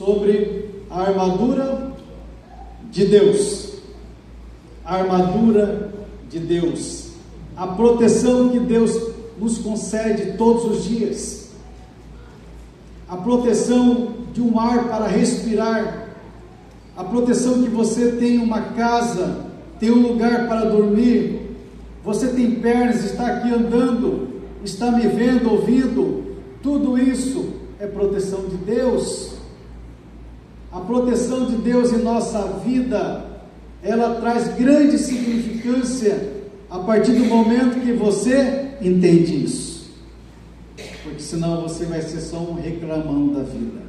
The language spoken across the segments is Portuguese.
sobre a armadura de Deus. A armadura de Deus. A proteção que Deus nos concede todos os dias. A proteção de um ar para respirar. A proteção que você tem uma casa, tem um lugar para dormir. Você tem pernas, está aqui andando, está me vendo, ouvindo. Tudo isso é proteção de Deus. A proteção de Deus em nossa vida, ela traz grande significância a partir do momento que você entende isso. Porque senão você vai ser só um reclamão da vida.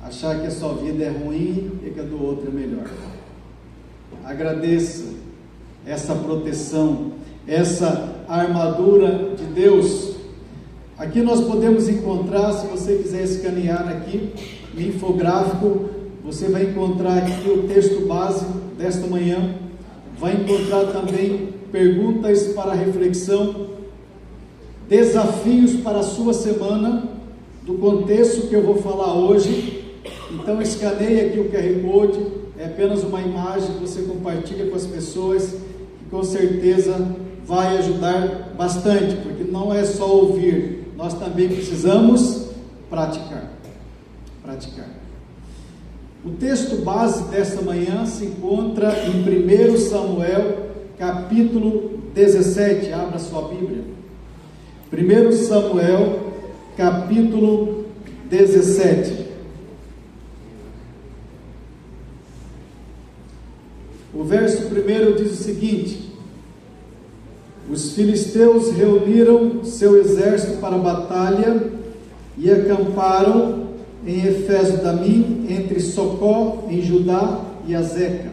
Achar que a sua vida é ruim e que a do outro é melhor. Agradeça essa proteção, essa armadura de Deus. Aqui nós podemos encontrar, se você quiser escanear aqui, no infográfico, você vai encontrar aqui o texto base desta manhã, vai encontrar também perguntas para reflexão, desafios para a sua semana, do contexto que eu vou falar hoje. Então escaneie aqui o QR Code, é apenas uma imagem que você compartilha com as pessoas, que com certeza vai ajudar bastante, porque não é só ouvir, nós também precisamos praticar. O texto base desta manhã se encontra em 1 Samuel, capítulo 17, abra sua Bíblia. 1 Samuel, capítulo 17. O verso 1 diz o seguinte: os filisteus reuniram seu exército para a batalha e acamparam em Efes-Damim, entre Socó, em Judá, e Azeca.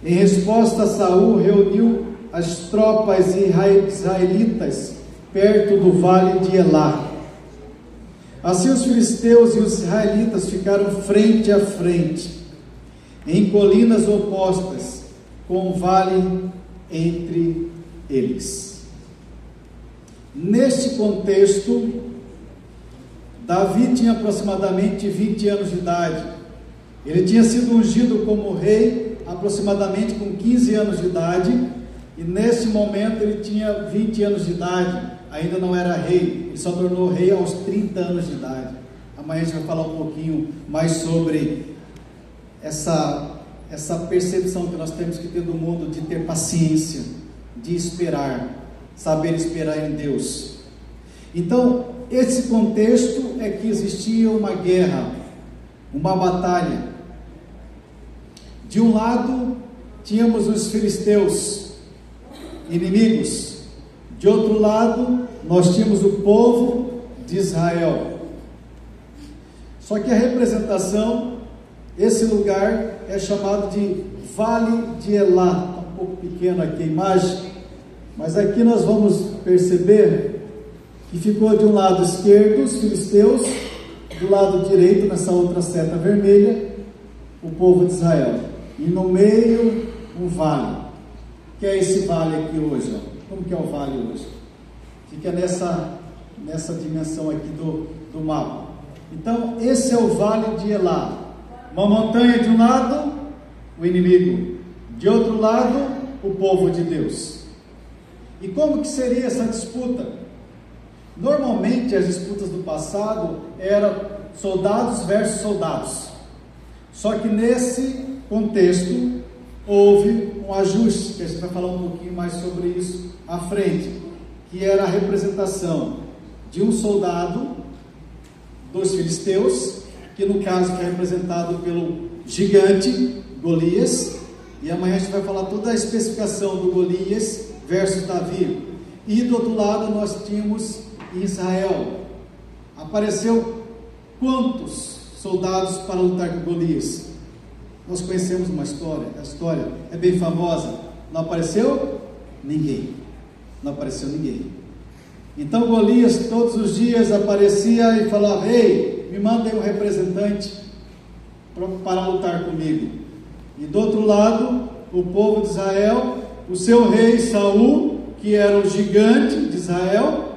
Em resposta, Saul reuniu as tropas israelitas perto do vale de Elá. Assim os filisteus e os israelitas ficaram frente a frente, em colinas opostas, com um vale entre eles. Neste contexto, Davi tinha aproximadamente 20 anos de idade. Ele tinha sido ungido como rei aproximadamente com 15 anos de idade, e nesse momento ele tinha 20 anos de idade, ainda não era rei, ele só tornou rei aos 30 anos de idade. Amanhã a gente vai falar um pouquinho mais sobre essa percepção que nós temos que ter do mundo, de ter paciência, de esperar, saber esperar em Deus. Então, esse contexto é que existia uma guerra, uma batalha. De um lado, tínhamos os filisteus, inimigos. De outro lado, nós tínhamos o povo de Israel. Só que a representação, esse lugar é chamado de Vale de Elá. Está um pouco pequeno aqui a imagem, mas aqui nós vamos perceber que ficou de um lado esquerdo os filisteus, do lado direito, nessa outra seta vermelha, o povo de Israel, e no meio um vale. Que é esse vale aqui hoje? Como que é o vale hoje? Fica nessa dimensão aqui do mapa. Então esse é o vale de Elá, uma montanha de um lado, o inimigo, de outro lado, o povo de Deus. E como que seria essa disputa? Normalmente as disputas do passado eram soldados versus soldados. Só que nesse contexto houve um ajuste, que a gente vai falar um pouquinho mais sobre isso à frente, que era a representação de um soldado dos filisteus, que no caso foi representado pelo gigante Golias, e amanhã a gente vai falar toda a especificação do Golias versus Davi. E do outro lado nós tínhamos Israel. Apareceu quantos soldados para lutar com Golias? Nós conhecemos uma história, a história é bem famosa. Não apareceu ninguém. Então Golias todos os dias aparecia e falava: ei, me mandem um representante para lutar comigo. E do outro lado, o povo de Israel, o seu rei Saul, que era o gigante de Israel,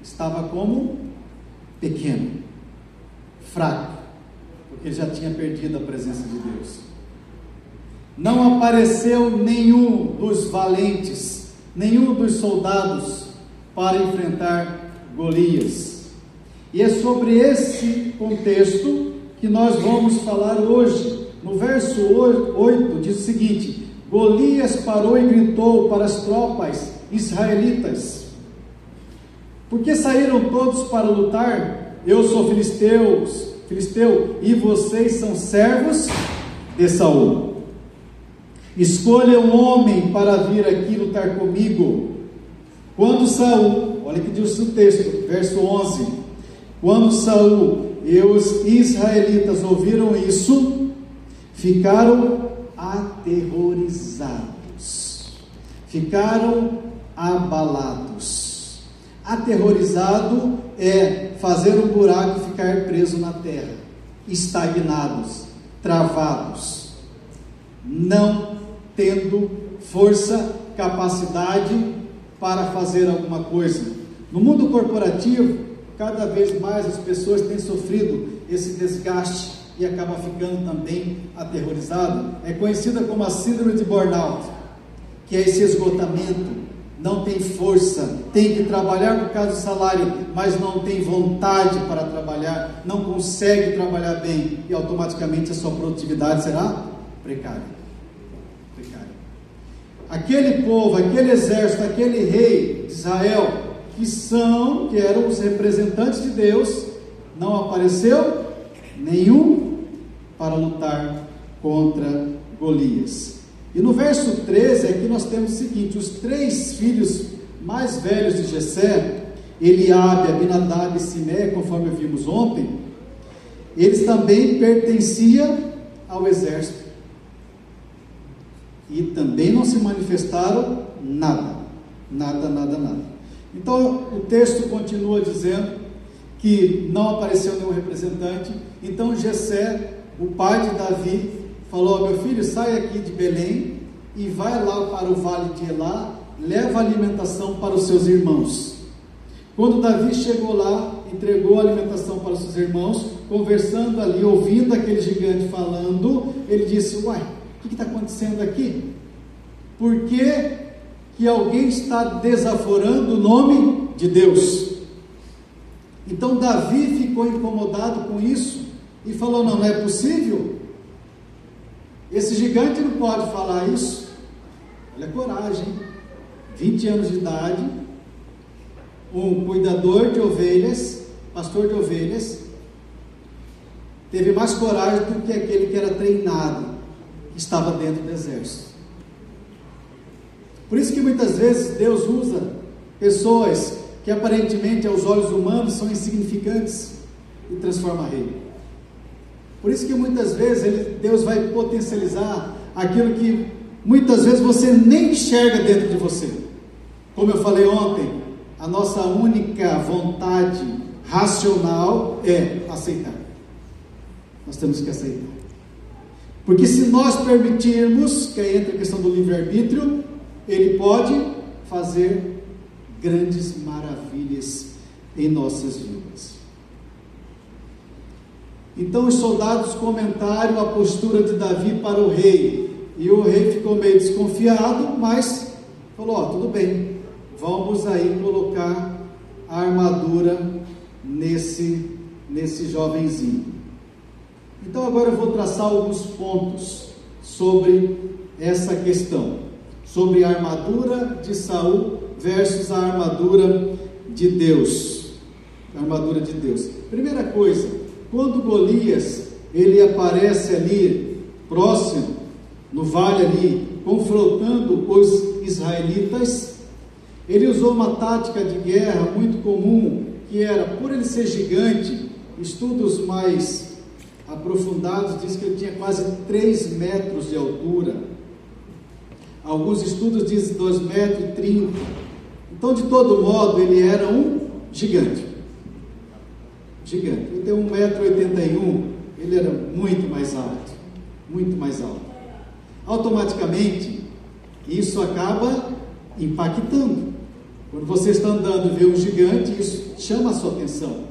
estava como pequeno, fraco, porque ele já tinha perdido a presença de Deus. Não apareceu nenhum dos valentes, nenhum dos soldados para enfrentar Golias. E é sobre esse contexto que nós vamos falar hoje. No verso 8 diz o seguinte: Golias parou e gritou para as tropas israelitas: por que saíram todos para lutar? Eu sou filisteu, e vocês são servos de Saul. Escolha um homem para vir aqui lutar comigo. Quando Saul, olha que diz o texto, verso 11: quando Saul e os israelitas ouviram isso, ficaram aterrorizados, ficaram abalados. Aterrorizado é fazer um buraco e ficar preso na terra, estagnados, travados, não tendo força, capacidade para fazer alguma coisa. No mundo corporativo, cada vez mais as pessoas têm sofrido esse desgaste e acabam ficando também aterrorizado. É conhecida como a síndrome de burnout, que é esse esgotamento, não tem força, tem que trabalhar por causa do salário, mas não tem vontade para trabalhar, não consegue trabalhar bem, e automaticamente a sua produtividade será precária. Aquele povo, aquele exército, aquele rei de Israel, que eram os representantes de Deus, não apareceu nenhum para lutar contra Golias. E no verso 13 aqui nós temos o seguinte: os 3 filhos mais velhos de Jessé, Eliabe, Abinadab e Simé, conforme vimos ontem, eles também pertenciam ao exército, e também não se manifestaram nada. Então o texto continua dizendo que não apareceu nenhum representante. Então Jessé, o pai de Davi, falou: meu filho, sai aqui de Belém e vai lá para o vale de Elá, leva alimentação para os seus irmãos. Quando Davi chegou lá, entregou a alimentação para os seus irmãos, conversando ali, ouvindo aquele gigante falando, ele disse: uai, o que está acontecendo aqui? Por que alguém está desaforando o nome de Deus? Então Davi ficou incomodado com isso e falou: não é possível, esse gigante não pode falar isso. Olha a coragem, 20 anos de idade, um cuidador de ovelhas, pastor de ovelhas, teve mais coragem do que aquele que era treinado, que estava dentro do exército. Por isso que muitas vezes Deus usa pessoas que aparentemente aos olhos humanos são insignificantes e transforma rei. Por isso que muitas vezes Deus vai potencializar aquilo que muitas vezes você nem enxerga dentro de você. Como eu falei ontem, a nossa única vontade racional é aceitar. Nós temos que aceitar. Porque se nós permitirmos, que aí entra a questão do livre-arbítrio, Ele pode fazer grandes maravilhas em nossas vidas. Então os soldados comentaram a postura de Davi para o rei, e o rei ficou meio desconfiado, mas falou: tudo bem, vamos aí colocar a armadura nesse jovenzinho. Então agora eu vou traçar alguns pontos sobre essa questão, sobre a armadura de Saul versus a armadura de Deus. A armadura de Deus. Primeira coisa, quando Golias ele aparece ali próximo, no vale ali, confrontando os israelitas, ele usou uma tática de guerra muito comum, que era, por ele ser gigante, estudos mais aprofundados dizem que ele tinha quase 3 metros de altura. Alguns estudos dizem 2,30 metros. Então, de todo modo, ele era um gigante. Ele tem 1,81 m, ele era muito mais alto. Muito mais alto. Automaticamente, isso acaba impactando. Quando você está andando e vê um gigante, isso chama a sua atenção.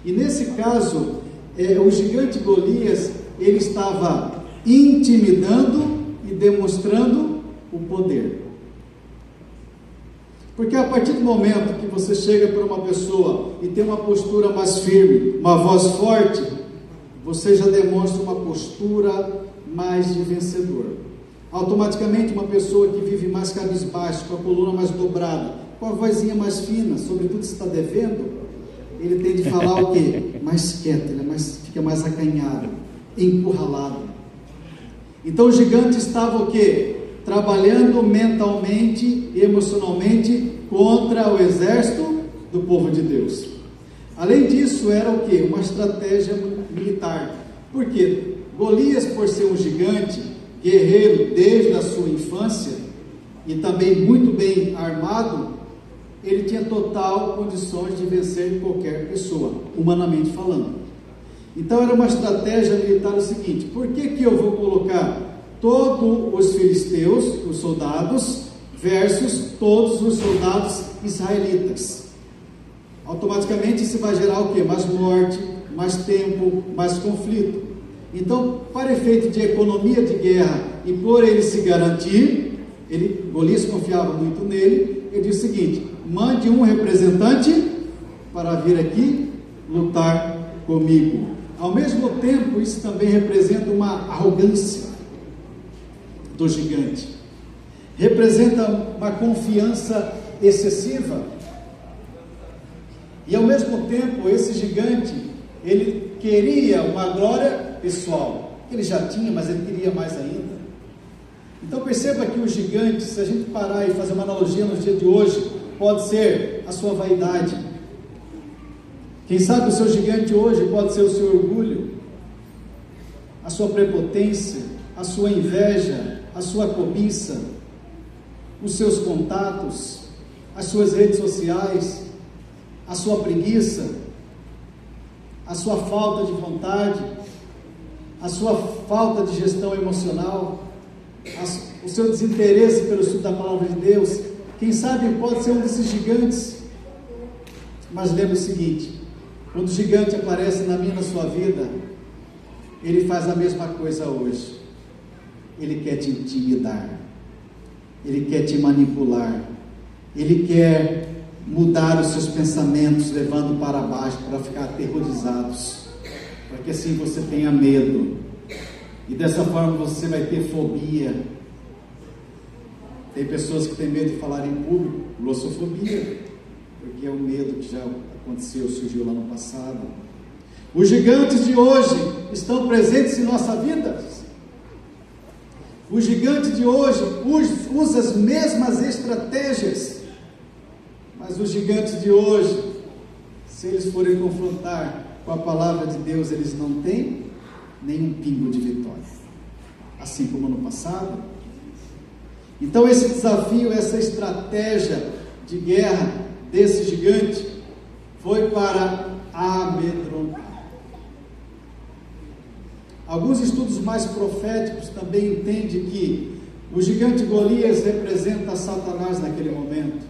E nesse caso, o gigante Golias, ele estava intimidando e demonstrando o poder. Porque a partir do momento que você chega para uma pessoa e tem uma postura mais firme, uma voz forte, você já demonstra uma postura mais de vencedor. Automaticamente uma pessoa que vive mais cabisbaixo, com a coluna mais dobrada, com a vozinha mais fina, sobretudo se está devendo, ele tem de falar o quê? Mais quieto, ele fica mais acanhado, encurralado. Então o gigante estava o quê? Trabalhando mentalmente e emocionalmente contra o exército do povo de Deus. Além disso, era o quê? Uma estratégia militar. Por quê? Golias, por ser um gigante, guerreiro desde a sua infância e também muito bem armado, ele tinha total condições de vencer qualquer pessoa, humanamente falando. Então era uma estratégia militar o seguinte: por que eu vou colocar todos os filisteus, os soldados, versus todos os soldados israelitas? Automaticamente isso vai gerar o quê? Mais morte, mais tempo, mais conflito. Então, para efeito de economia de guerra e por ele se garantir, Golias confiava muito nele, ele disse o seguinte: mande um representante para vir aqui lutar comigo. Ao mesmo tempo, isso também representa uma arrogância do gigante, representa uma confiança excessiva, e ao mesmo tempo esse gigante, ele queria uma glória pessoal, ele já tinha, mas ele queria mais ainda. Então perceba que o gigante, se a gente parar e fazer uma analogia no dia de hoje, pode ser a sua vaidade. Quem sabe o seu gigante hoje pode ser o seu orgulho, a sua prepotência, a sua inveja, a sua cobiça, os seus contatos, as suas redes sociais, a sua preguiça, a sua falta de vontade, a sua falta de gestão emocional, o seu desinteresse pelo estudo da palavra de Deus. Quem sabe pode ser um desses gigantes. Mas lembre o seguinte: quando o gigante aparece na minha, na sua vida, ele faz a mesma coisa hoje. Ele quer te intimidar, ele quer te manipular, ele quer mudar os seus pensamentos, levando para baixo, para ficar aterrorizados, para que assim você tenha medo, e dessa forma você vai ter fobia. Tem pessoas que têm medo de falar em público, glossofobia, porque é um medo que já aconteceu, surgiu lá no passado. Os gigantes de hoje estão presentes em nossa vida. O gigante de hoje usa as mesmas estratégias, mas os gigantes de hoje, se eles forem confrontar com a palavra de Deus, eles não têm nenhum pingo de vitória, assim como no passado. Então esse desafio, essa estratégia de guerra desse gigante foi para amedrontar. Alguns estudos mais proféticos também entendem que o gigante Golias representa Satanás naquele momento,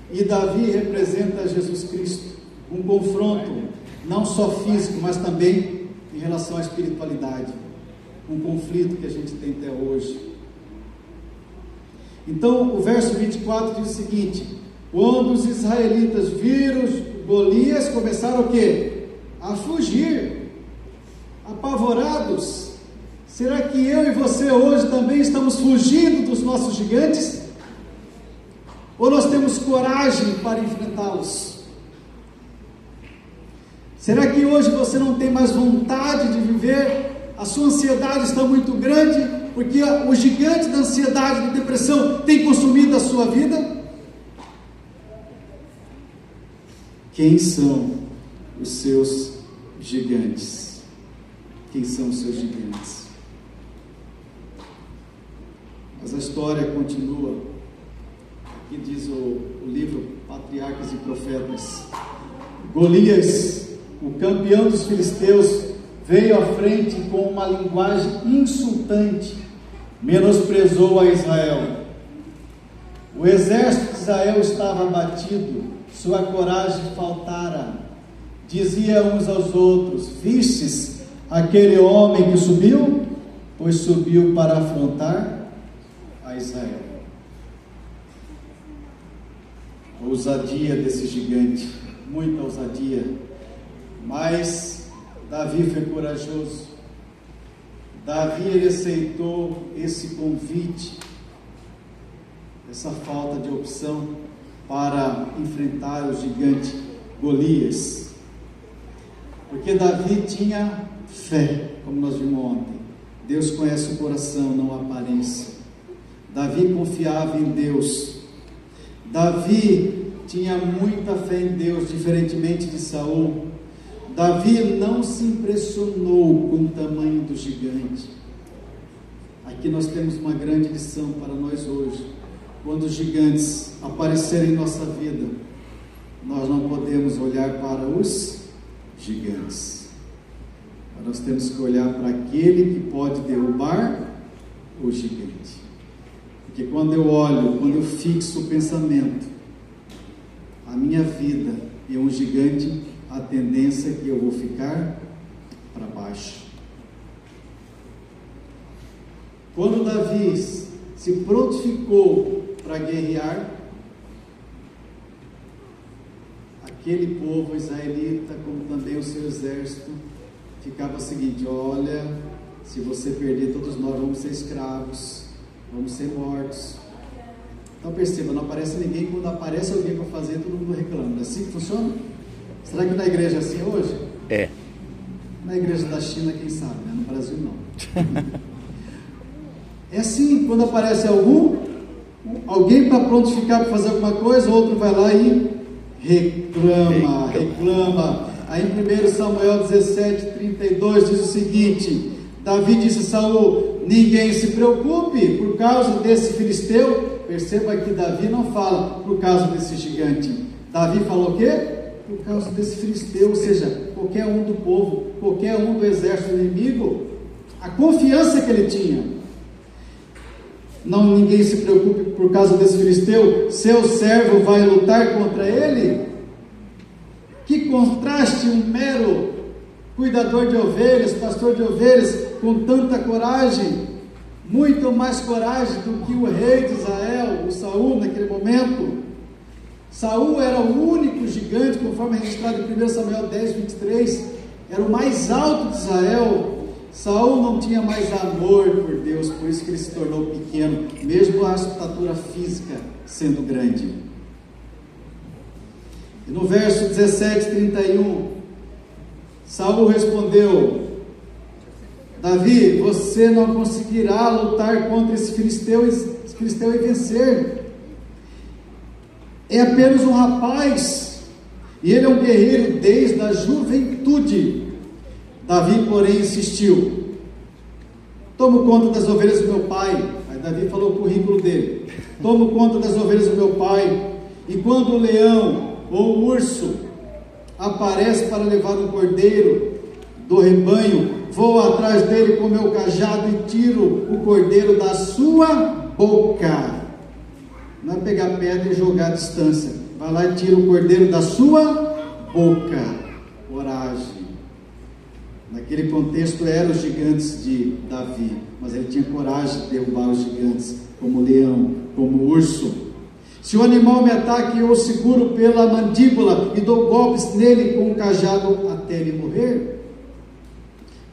e Davi representa Jesus Cristo. Um confronto não só físico, mas também em relação à espiritualidade, um conflito que a gente tem até hoje. Então o verso 24 diz o seguinte: quando os israelitas viram Golias, começaram o quê? A fugir, apavorados. Será que eu e você hoje também estamos fugindo dos nossos gigantes? Ou nós temos coragem para enfrentá-los? Será que hoje você não tem mais vontade de viver? A sua ansiedade está muito grande, porque o gigante da ansiedade, da depressão, tem consumido a sua vida? Quem são os seus gigantes? Quem são os seus gigantes? Mas a história continua. Aqui diz o livro Patriarcas e Profetas: Golias, o campeão dos filisteus, veio à frente com uma linguagem insultante, menosprezou a Israel. O exército de Israel estava abatido, sua coragem faltara, dizia uns aos outros: vistes aquele homem que subiu? Pois subiu para afrontar a Israel. A ousadia desse gigante, muita ousadia, mas Davi foi corajoso. Davi, ele aceitou esse convite, essa falta de opção para enfrentar o gigante Golias, porque Davi tinha fé, como nós vimos ontem. Deus conhece o coração, não a aparência. Davi confiava em Deus. Davi tinha muita fé em Deus, diferentemente de Saul. Davi não se impressionou com o tamanho do gigante. Aqui nós temos uma grande lição para nós hoje. Quando os gigantes aparecerem em nossa vida, nós não podemos olhar para os gigantes. Nós temos que olhar para aquele que pode derrubar o gigante. Porque quando eu olho, quando eu fixo o pensamento, a minha vida é um gigante, a tendência é que eu vou ficar para baixo. Quando Davi se prontificou para guerrear, aquele povo israelita, como também o seu exército, ficava o seguinte: olha, se você perder, todos nós vamos ser escravos, vamos ser mortos. Então perceba, não aparece ninguém, quando aparece alguém para fazer, todo mundo reclama. É assim que funciona? Será que na igreja é assim hoje? É. Na igreja da China, quem sabe, né? No Brasil não. É assim, quando aparece alguém para prontificar para fazer alguma coisa, outro vai lá e reclama. Aí em 1 Samuel 17:32 diz o seguinte: Davi disse a Saul: ninguém se preocupe por causa desse filisteu. Perceba que Davi não fala por causa desse gigante. Davi falou o quê? Por causa desse filisteu, ou seja, qualquer um do povo, qualquer um do exército inimigo, a confiança que ele tinha. Não, ninguém se preocupe por causa desse filisteu, seu servo vai lutar contra ele. Que contraste, um mero cuidador de ovelhas, pastor de ovelhas, com tanta coragem, muito mais coragem do que o rei de Israel, o Saul, naquele momento. Saul era o único gigante, conforme registrado em 1 Samuel 10:23, era o mais alto de Israel. Saul não tinha mais amor por Deus, por isso que ele se tornou pequeno, mesmo a estatura física sendo grande. E no verso 17:31, Saul respondeu: Davi, você não conseguirá lutar contra esse filisteu e vencer. É apenas um rapaz, e ele é um guerreiro desde a juventude. Davi, porém, insistiu: tomo conta das ovelhas do meu pai. Aí Davi falou o currículo dele: tomo conta das ovelhas do meu pai, e quando o leão ou o urso aparece para levar um cordeiro do rebanho, vou atrás dele com meu cajado e tiro o cordeiro da sua boca. Não é pegar pedra e jogar à distância. Vai lá e tira o cordeiro da sua boca. Coragem. Naquele contexto eram os gigantes de Davi, mas ele tinha coragem de derrubar os gigantes, como o leão, como o urso. Se o animal me ataca, eu o seguro pela mandíbula e dou golpes nele com o cajado até ele morrer.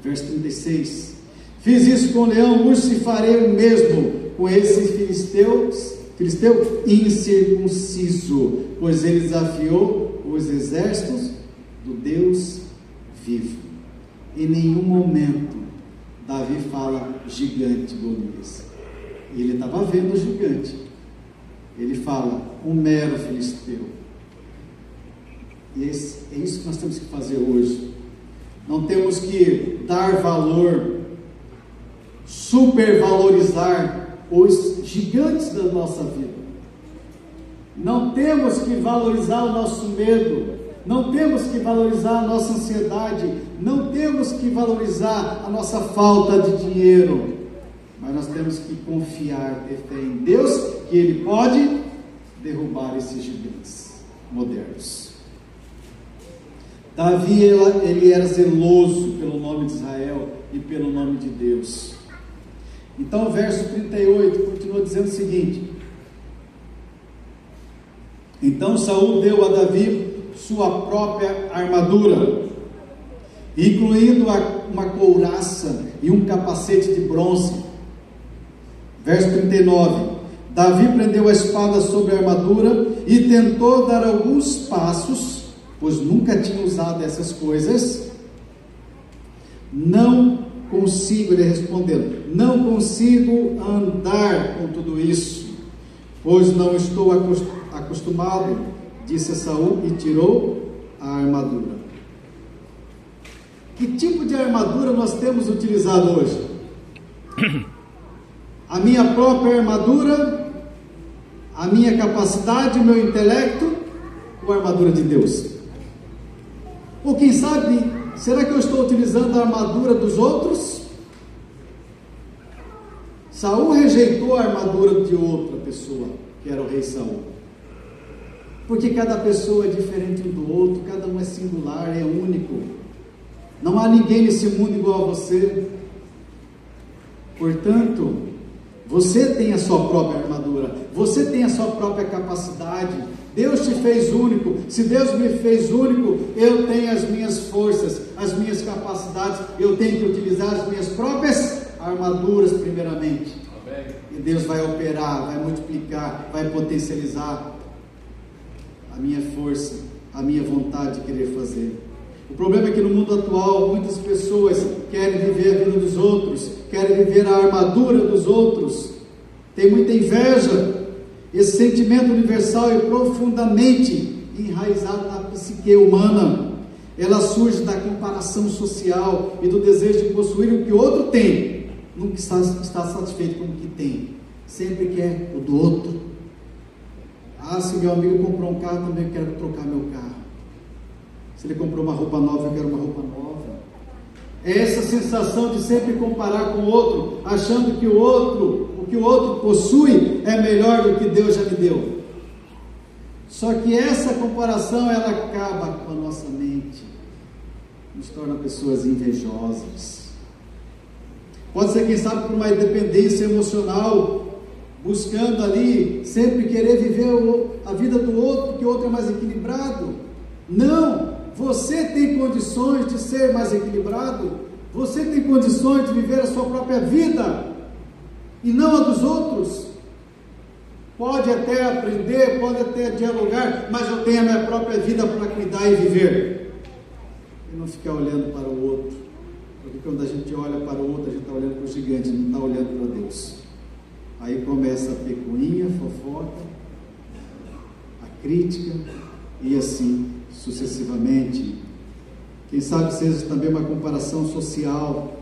Verso 36. Fiz isso com o leão, urso, e farei o mesmo com esse filisteu incircunciso, pois ele desafiou os exércitos do Deus vivo. Em nenhum momento Davi fala gigante Golias. Ele estava vendo o gigante. Ele fala um mero filisteu. E é isso que nós temos que fazer hoje. Não temos que dar valor, supervalorizar os gigantes da nossa vida. Não temos que valorizar o nosso medo. Não temos que valorizar a nossa ansiedade. Não temos que valorizar a nossa falta de dinheiro. Mas nós temos que confiar, ter fé em Deus, que Ele pode derrubar esses gigantes modernos. Davi, ele era zeloso pelo nome de Israel e pelo nome de Deus. Então o verso 38 continua dizendo o seguinte: então Saul deu a Davi sua própria armadura, incluindo uma couraça e um capacete de bronze. Verso 39: Davi prendeu a espada sobre a armadura e tentou dar alguns passos, pois nunca tinha usado essas coisas. Não consigo, ele respondendo, não consigo andar com tudo isso, pois não estou acostumado, disse Saul, e tirou a armadura. Que tipo de armadura nós temos utilizado hoje? A minha própria armadura, a minha capacidade, o meu intelecto, ou a armadura de Deus? Ou quem sabe, será que eu estou utilizando a armadura dos outros? Saul rejeitou a armadura de outra pessoa, que era o rei Saul, porque cada pessoa é diferente um do outro, cada um é singular, é único, não há ninguém nesse mundo igual a você. Portanto, você tem a sua própria armadura, você tem a sua própria capacidade. Deus te fez único. Se Deus me fez único, eu tenho as minhas forças, as minhas capacidades, eu tenho que utilizar as minhas próprias armaduras primeiramente. Amém. E Deus vai operar, vai multiplicar, vai potencializar a minha força, a minha vontade de querer fazer. O problema é que no mundo atual, muitas pessoas querem viver a vida dos outros, querem viver a armadura dos outros, tem muita inveja. Esse sentimento universal é profundamente enraizado na psique humana. Ela surge da comparação social e do desejo de possuir o que o outro tem. Nunca está satisfeito com o que tem, sempre quer o do outro. Ah, se meu amigo comprou um carro, também quero trocar meu carro. Se ele comprou uma roupa nova, eu quero uma roupa nova. É essa sensação de sempre comparar com o outro, achando que o que o outro possui é melhor do que Deus já me deu. Só que essa comparação, ela acaba com a nossa mente, nos torna pessoas invejosas. Pode ser, quem sabe, por uma independência emocional, buscando ali sempre querer viver a vida do outro, porque o outro é mais equilibrado. Não! Você tem condições de ser mais equilibrado, você tem condições de viver a sua própria vida, e não a dos outros. Pode até aprender, pode até dialogar, mas eu tenho a minha própria vida para cuidar e viver, e não ficar olhando para o outro, porque quando a gente olha para o outro, a gente está olhando para o gigante, não está olhando para Deus. Aí começa a picuinha, fofoca, a crítica, e assim sucessivamente. Quem sabe seja também uma comparação social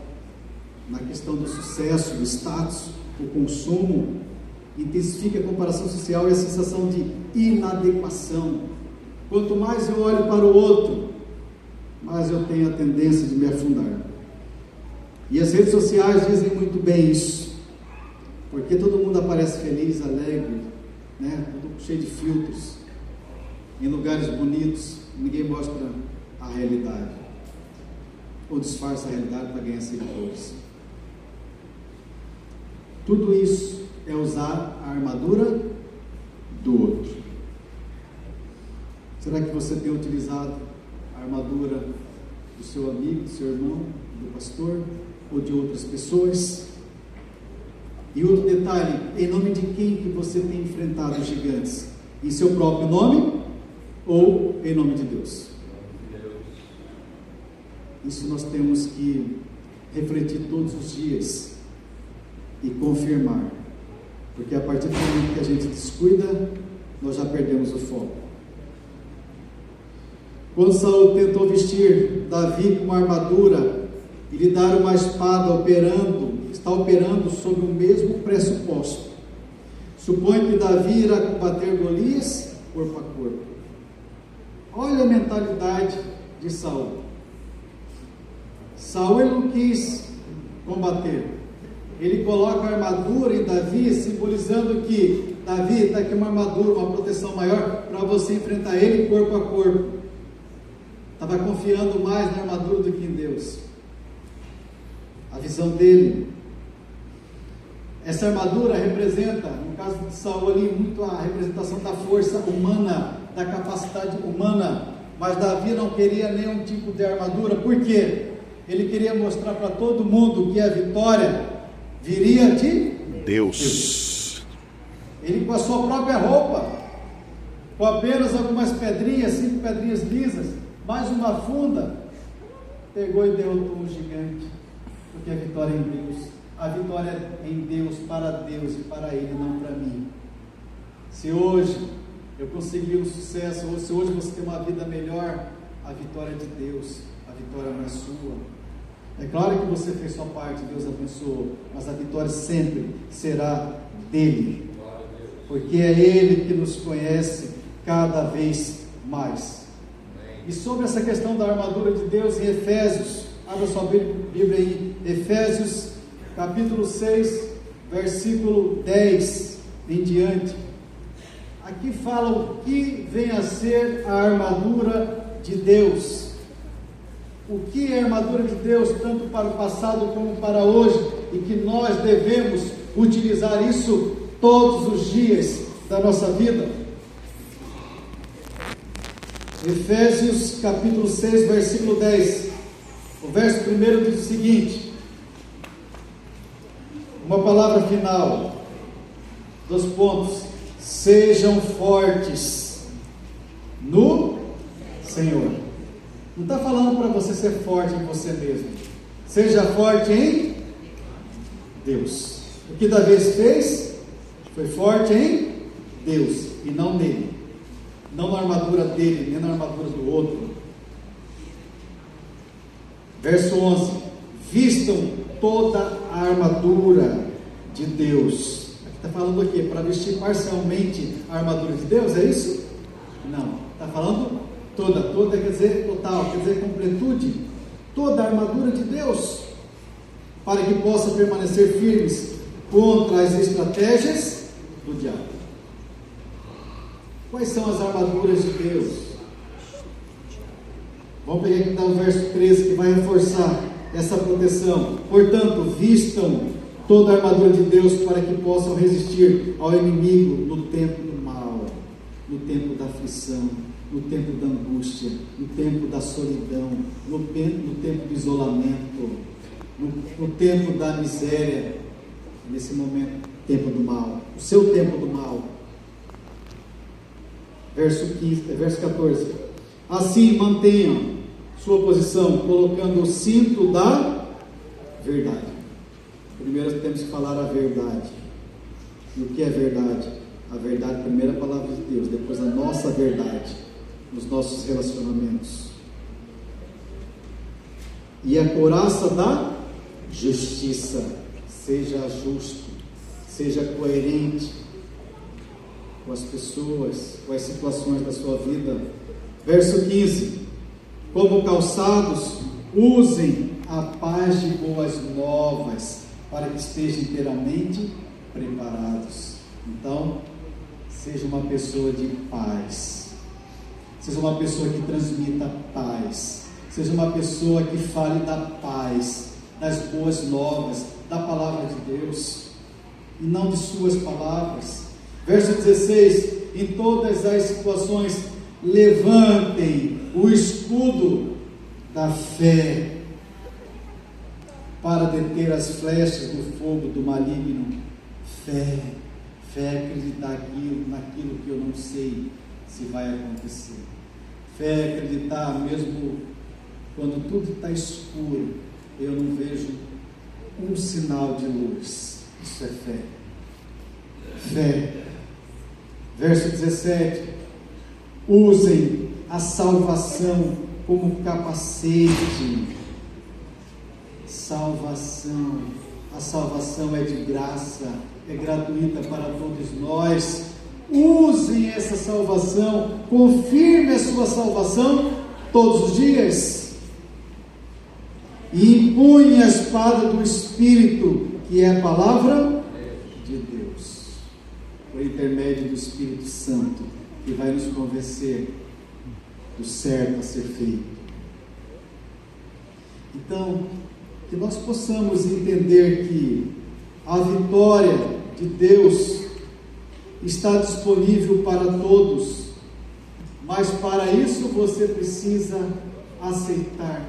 na questão do sucesso, do status, o consumo. Intensifica a comparação social e a sensação de inadequação. Quanto mais eu olho para o outro, mais eu tenho a tendência de me afundar. E as redes sociais dizem muito bem isso, porque todo mundo aparece feliz, alegre, né? Tudo cheio de filtros, em lugares bonitos. Ninguém mostra a realidade, ou disfarça a realidade para ganhar seguidores. Tudo isso é usar a armadura do outro. Será que você tem utilizado a armadura do seu amigo, do seu irmão, do pastor, ou de outras pessoas? E outro detalhe, em nome de quem que você tem enfrentado os gigantes? Em seu próprio nome ou em nome de Deus? Isso nós temos que refletir todos os dias e confirmar, porque a partir do momento que a gente descuida, nós já perdemos o foco. Quando Saul tentou vestir Davi com uma armadura e lhe dar uma espada, está operando sob o mesmo pressuposto. Suponho que Davi irá combater Golias corpo a corpo. Olha a mentalidade de Saul. Saul, ele não quis combater. Ele coloca a armadura em Davi, simbolizando que Davi está aqui uma armadura, uma proteção maior para você enfrentar ele corpo a corpo. estava confiando mais na armadura do que em Deus. A visão dele. Essa armadura representa, no caso de Saul ali, muito a representação da força humana, da capacidade humana. Mas Davi não queria nenhum tipo de armadura. Por quê? Ele queria mostrar para todo mundo que a vitória viria de Deus. Ele, com a sua própria roupa, com apenas algumas pedrinhas, 5 pedrinhas lisas, mais uma funda, pegou e derrotou um gigante. Porque a vitória é em Deus. A vitória é em Deus, para Deus e para Ele, não para mim. Se hoje eu conseguir um sucesso, ou se hoje você tem uma vida melhor, a vitória é de Deus, a vitória não é sua. É claro que você fez sua parte, Deus abençoou, mas a vitória sempre será dele, porque é Ele que nos conhece cada vez mais. E sobre essa questão da armadura de Deus, em Efésios, abra sua Bíblia aí, Efésios capítulo 6, versículo 10 em diante. Aqui fala o que vem a ser a armadura de Deus. O que é a armadura de Deus, tanto para o passado como para hoje, e que nós devemos utilizar isso todos os dias da nossa vida. Efésios capítulo 6, versículo 10. O verso primeiro diz o seguinte: uma palavra final, 2 pontos: sejam fortes no Senhor. Não está falando para você ser forte em você mesmo. Seja forte em Deus. O que Davi fez foi forte em Deus e não nele, não na armadura dele, nem na armadura do outro. Verso 11: vistam toda a armadura de Deus. Está falando aqui, para vestir parcialmente a armadura de Deus, é isso? Não, está falando toda quer dizer total, quer dizer completude, toda a armadura de Deus, para que possa permanecer firmes contra as estratégias do diabo. Quais são as armaduras de Deus? Vamos pegar aqui no verso 13, que vai reforçar essa proteção. Portanto, vistam toda a armadura de Deus para que possam resistir ao inimigo no tempo do mal, no tempo da aflição, no tempo da angústia, no tempo da solidão, no tempo do isolamento, no tempo da miséria, nesse momento, tempo do mal, o seu tempo do mal. Verso 14: assim mantenham sua posição, colocando o cinto da verdade. Primeiro temos que falar a verdade. E o que é verdade? A verdade, primeiro a palavra de Deus, depois a nossa verdade, nos nossos relacionamentos. E a couraça da justiça. Seja justo, seja coerente com as pessoas, com as situações da sua vida. Verso 15: como calçados, usem a paz de boas novas, para que estejam inteiramente preparados. Então, seja uma pessoa de paz, seja uma pessoa que transmita paz, seja uma pessoa que fale da paz, das boas novas, da palavra de Deus, e não de suas palavras. Verso 16: em todas as situações, levantem o escudo da fé, para deter as flechas do fogo do maligno. Fé é acreditar naquilo que eu não sei se vai acontecer. Fé é acreditar mesmo quando tudo está escuro, eu não vejo um sinal de luz. Isso é fé. Fé. Verso 17: usem a salvação como capacete. Salvação. A salvação é de graça, é gratuita para todos nós. Usem essa salvação, confirme a sua salvação todos os dias. E empunhe a espada do Espírito, que é a palavra de Deus, por intermédio do Espírito Santo, que vai nos convencer do certo a ser feito, Então, que nós possamos entender que a vitória de Deus está disponível para todos, mas para isso você precisa aceitar,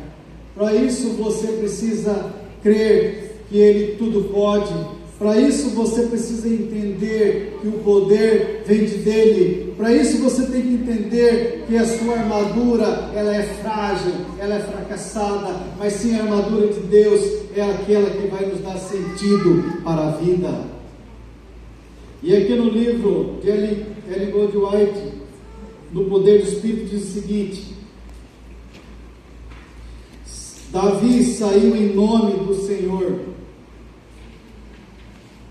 para isso você precisa crer que Ele tudo pode, para isso você precisa entender que o poder vem dele, para isso você tem que entender que a sua armadura, ela é frágil, ela é fracassada, mas sim a armadura de Deus é aquela que vai nos dar sentido para a vida. E aqui no livro de Ellen Goldwhite, no Poder do Espírito, diz o seguinte: Davi saiu em nome do Senhor,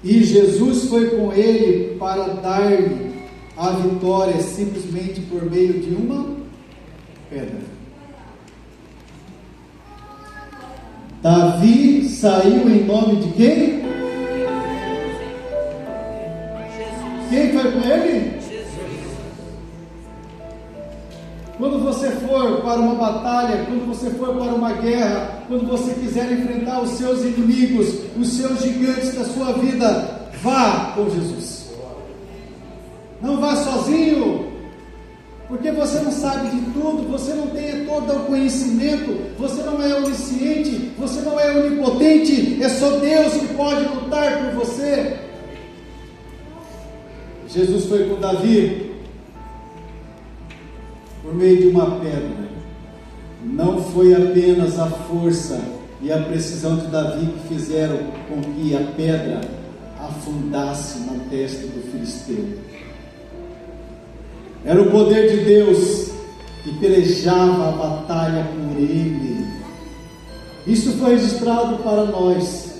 e Jesus foi com ele para dar-lhe a vitória simplesmente por meio de uma pedra. Davi saiu em nome de quem? Quem foi com ele? Quando você for para uma batalha, quando você for para uma guerra, quando você quiser enfrentar os seus inimigos, os seus gigantes da sua vida, vá com Jesus. Não vá sozinho, porque você não sabe de tudo, você não tem todo o conhecimento, você não é onisciente, você não é onipotente, é só Deus que pode lutar por você. Jesus foi com Davi por meio de uma pedra. Não foi apenas a força e a precisão de Davi que fizeram com que a pedra afundasse na testa do filisteu. Era o poder de Deus que pelejava a batalha por ele. Isso foi registrado para nós.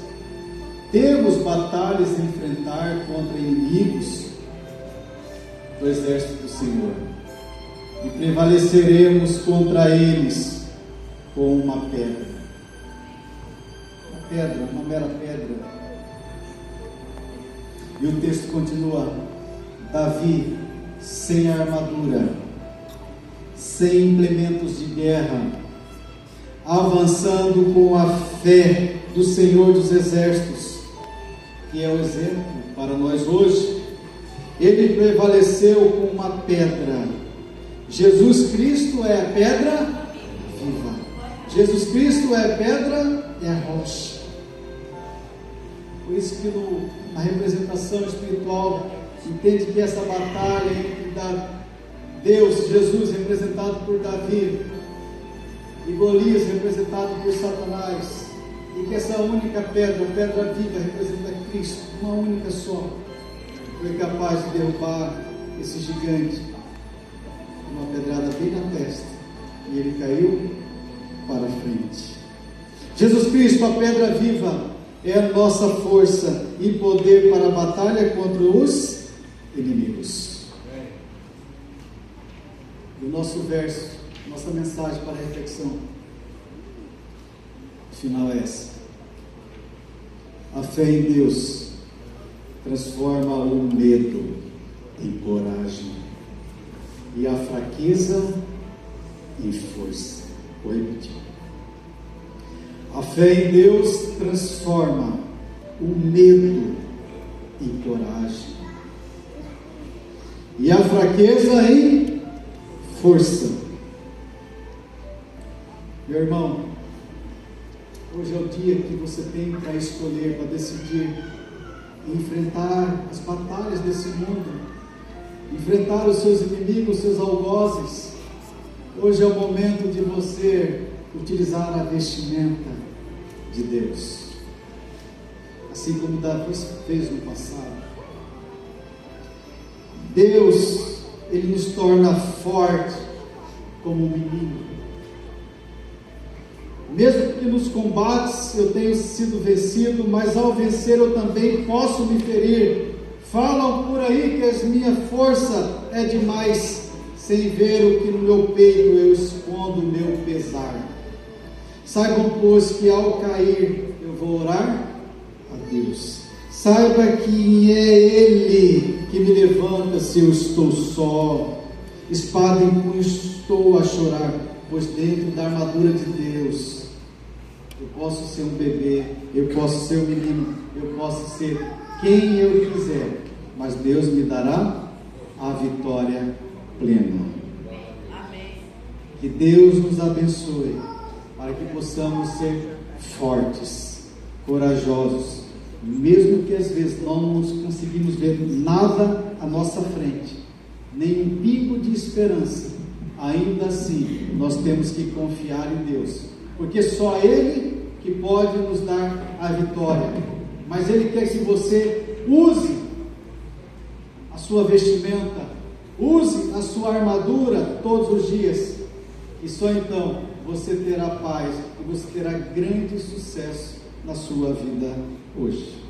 Temos batalhas a enfrentar contra inimigos do exército do Senhor, e prevaleceremos contra eles com uma pedra. Uma pedra, uma mera pedra. E o texto continua: Davi, sem armadura, sem implementos de guerra, avançando com a fé do Senhor dos Exércitos, que é o exemplo para nós hoje, ele prevaleceu com uma pedra. Jesus Cristo é a pedra viva. Jesus Cristo é a pedra, é a rocha. Por isso que na representação espiritual, entende que essa batalha entre Deus, Jesus representado por Davi, e Golias representado por Satanás, e que essa única pedra, a pedra viva, representa Cristo, uma única só, foi capaz de derrubar esse gigante, uma pedrada bem na testa, e ele caiu para frente. Jesus Cristo, a pedra viva, é a nossa força e poder para a batalha contra os inimigos. E o nosso verso, nossa mensagem para a reflexão final é essa: a fé em Deus transforma o medo em coragem e a fraqueza em força. Vou repetir: a fé em Deus transforma o medo em coragem e a fraqueza em força. Meu irmão, hoje é o dia que você tem para escolher, para decidir enfrentar as batalhas desse mundo, enfrentar os seus inimigos, os seus algozes. Hoje é o momento de você utilizar a vestimenta de Deus, assim como Davi fez no passado. Deus, Ele nos torna forte como um menino. Mesmo que nos combates eu tenha sido vencido, mas ao vencer eu também posso me ferir. Falam por aí que a minha força é demais, sem ver o que no meu peito eu escondo o meu pesar. Saibam, pois, que ao cair eu vou orar a Deus. Saiba que é Ele que me levanta se eu estou só. Espada em punho estou a chorar, pois dentro da armadura de Deus Eu posso ser um bebê, eu posso ser um menino, eu posso ser quem eu quiser, mas Deus me dará a vitória plena. Amém. Que Deus nos abençoe, para que possamos ser fortes, corajosos, mesmo que às vezes não nos conseguimos ver nada à nossa frente, nem um pico de esperança, ainda assim nós temos que confiar em Deus, porque só Ele que pode nos dar a vitória. Mas Ele quer que você use a sua vestimenta, use a sua armadura todos os dias, e só então você terá paz e você terá grande sucesso na sua vida hoje.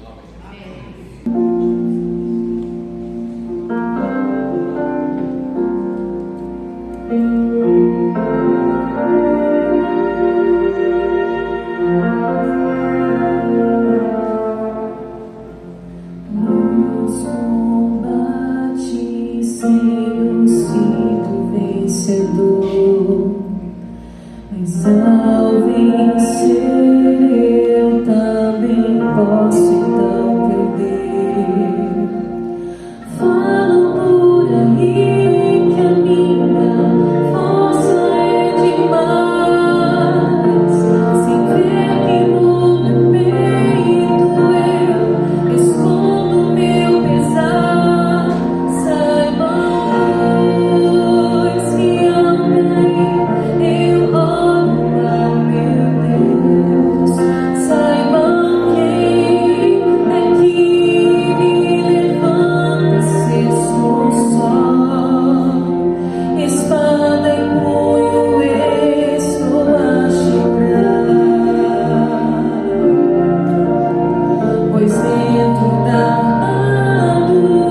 Mas ao vencer eu também posso então perder. Falam por aí que a minha força é demais, sem ver que no meu peito eu escondo meu pesar. Saibam, pois, que ao cair eu oro ao meu Deus. Saibam quem é que me levanta se estou só. Espada em punho estou a chegar, pois dentro da armadura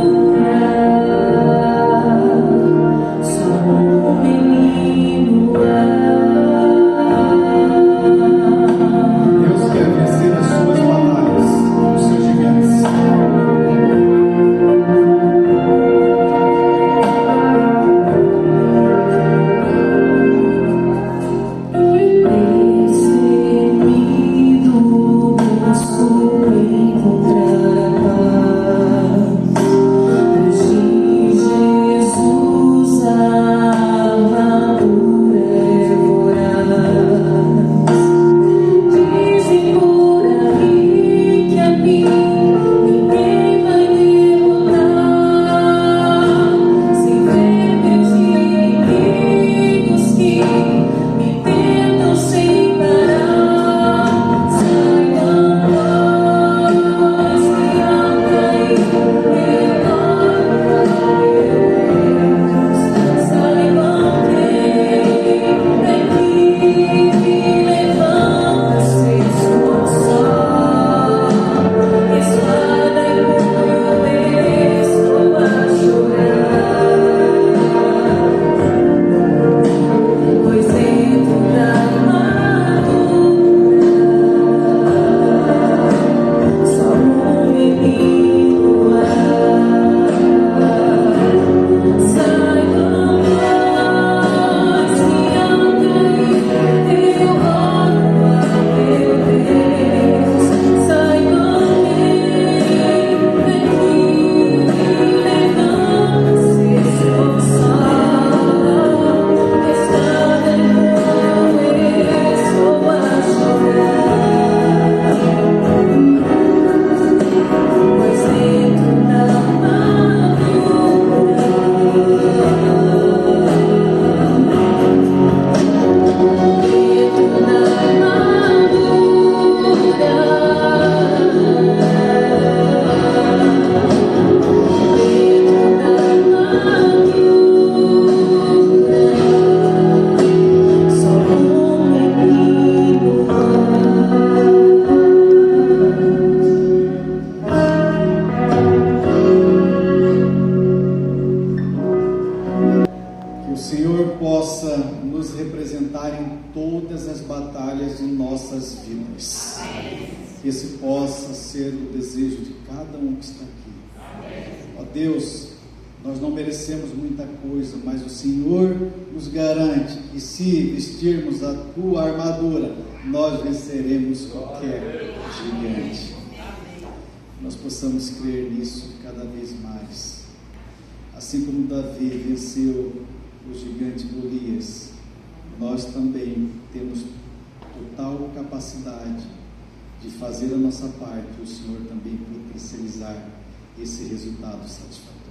sou um menino. Deus quer vencer as suas batalhas, os seus gigantes. Destemido busco encontrar a paz, de Jesus a armadura é voraz. Dizem por aí que a mim ninguém vai derrotar, sem ver meus inimigos que me tentam sem parar. Saibam, pois, que ao cair eu oro ao meu Deus. Saibam quem é que me levanta se estou só. Espada em punho estou a chorar, pois dentro da armadura só um menino há. Saibam, pois, que ao cair eu oro ao meu Deus. Saibam quem é que me levanta se estou só. Espada em punho estou a chorar, pois dentro da armadura só um menino Que o Senhor possa nos representar em todas as batalhas de nossas vidas. Que esse possa ser o desejo de cada um que está aqui. Ó Deus, Nós não merecemos muita coisa, mas o Senhor nos garante que se vestirmos a tua armadura, nós venceremos qualquer gigante. Nós possamos crer nisso cada vez mais. Assim como Davi venceu o gigante Golias, nós também temos total capacidade de fazer a nossa parte, e o Senhor também potencializar esse resultado satisfatório.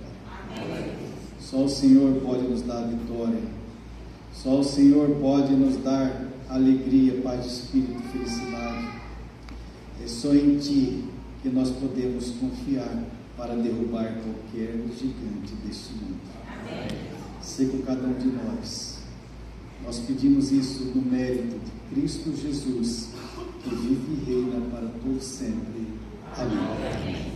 Só o Senhor pode nos dar a vitória. Só o Senhor pode nos dar alegria, paz de espírito, felicidade. É só em Ti que nós podemos confiar para derrubar qualquer gigante deste mundo. Ser com cada um de nós. Nós pedimos isso no mérito de Cristo Jesus, que vive e reina para todo sempre. Amém.